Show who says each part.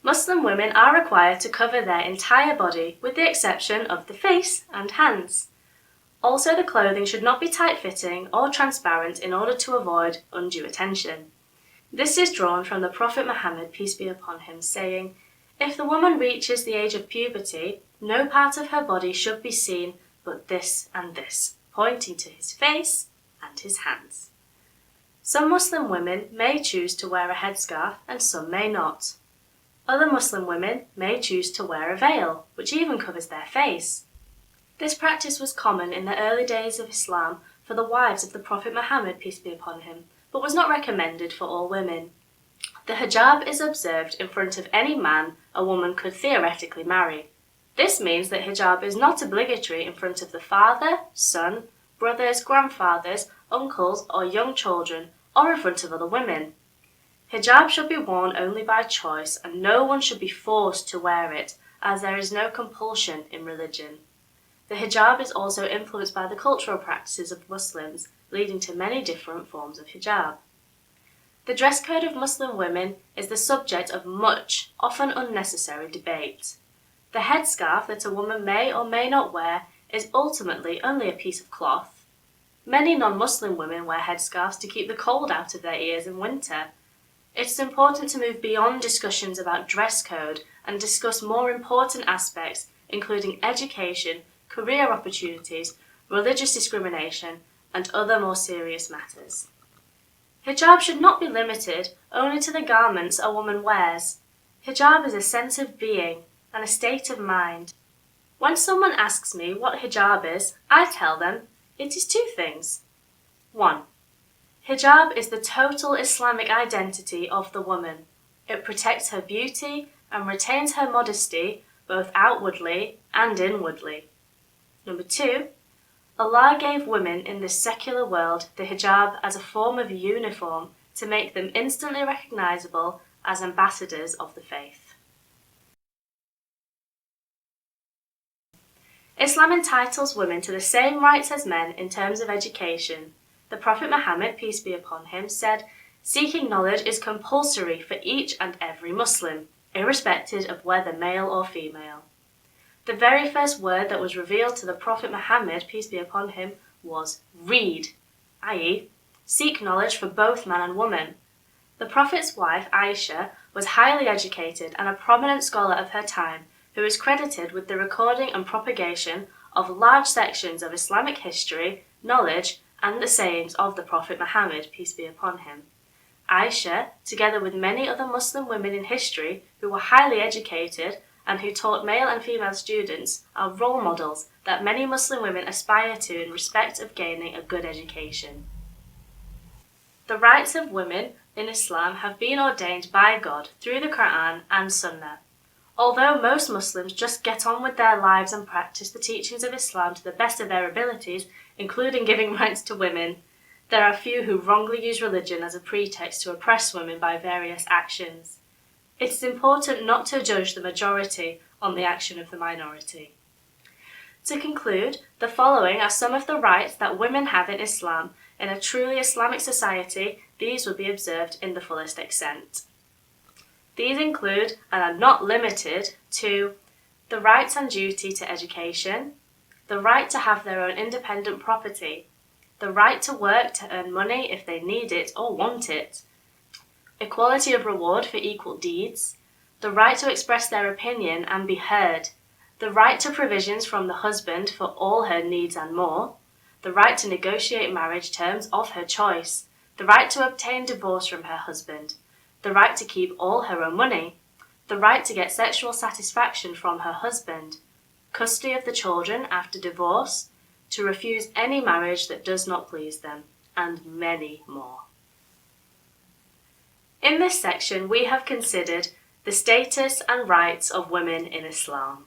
Speaker 1: Muslim women are required to cover their entire body with the exception of the face and hands. Also, the clothing should not be tight-fitting or transparent in order to avoid undue attention. This is drawn from the Prophet Muhammad, peace be upon him, saying, "If the woman reaches the age of puberty, no part of her body should be seen but this and this," pointing to his face and his hands. Some Muslim women may choose to wear a headscarf and some may not. Other Muslim women may choose to wear a veil, which even covers their face. This practice was common in the early days of Islam for the wives of the Prophet Muhammad, peace be upon him, but was not recommended for all women. The hijab is observed in front of any man a woman could theoretically marry. This means that hijab is not obligatory in front of the father, son, brothers, grandfathers, uncles, or young children, or in front of other women. Hijab should be worn only by choice, and no one should be forced to wear it, as there is no compulsion in religion. The hijab is also influenced by the cultural practices of Muslims, leading to many different forms of hijab. The dress code of Muslim women is the subject of much, often unnecessary debate. The headscarf that a woman may or may not wear is ultimately only a piece of cloth. Many non-Muslim women wear headscarves to keep the cold out of their ears in winter. It is important to move beyond discussions about dress code and discuss more important aspects, including education, career opportunities, religious discrimination, and other more serious matters. Hijab should not be limited only to the garments a woman wears. Hijab is a sense of being and a state of mind. When someone asks me what hijab is, I tell them it is two things. 1. Hijab is the total Islamic identity of the woman. It protects her beauty and retains her modesty both outwardly and inwardly. 2. Allah gave women in this secular world the hijab as a form of uniform to make them instantly recognizable as ambassadors of the faith. Islam entitles women to the same rights as men in terms of education. The Prophet Muhammad, peace be upon him, said, "Seeking knowledge is compulsory for each and every Muslim, irrespective of whether male or female." The very first word that was revealed to the Prophet Muhammad, peace be upon him, was read, i.e., seek knowledge for both man and woman. The Prophet's wife, Aisha, was highly educated and a prominent scholar of her time, who is credited with the recording and propagation of large sections of Islamic history, knowledge, and the sayings of the Prophet Muhammad, peace be upon him. Aisha, together with many other Muslim women in history who were highly educated and who taught male and female students, are role models that many Muslim women aspire to in respect of gaining a good education. The rights of women in Islam have been ordained by God through the Quran and Sunnah. Although most Muslims just get on with their lives and practice the teachings of Islam to the best of their abilities, including giving rights to women, there are few who wrongly use religion as a pretext to oppress women by various actions. It is important not to judge the majority on the action of the minority. To conclude, the following are some of the rights that women have in Islam. In a truly Islamic society, these will be observed in the fullest extent. These include, and are not limited to, the right and duty to education, the right to have their own independent property, the right to work to earn money if they need it or want it, equality of reward for equal deeds, the right to express their opinion and be heard, the right to provisions from the husband for all her needs and more, the right to negotiate marriage terms of her choice, the right to obtain divorce from her husband, the right to keep all her own money, the right to get sexual satisfaction from her husband, custody of the children after divorce, to refuse any marriage that does not please them, and many more. In this section, we have considered the status and rights of women in Islam.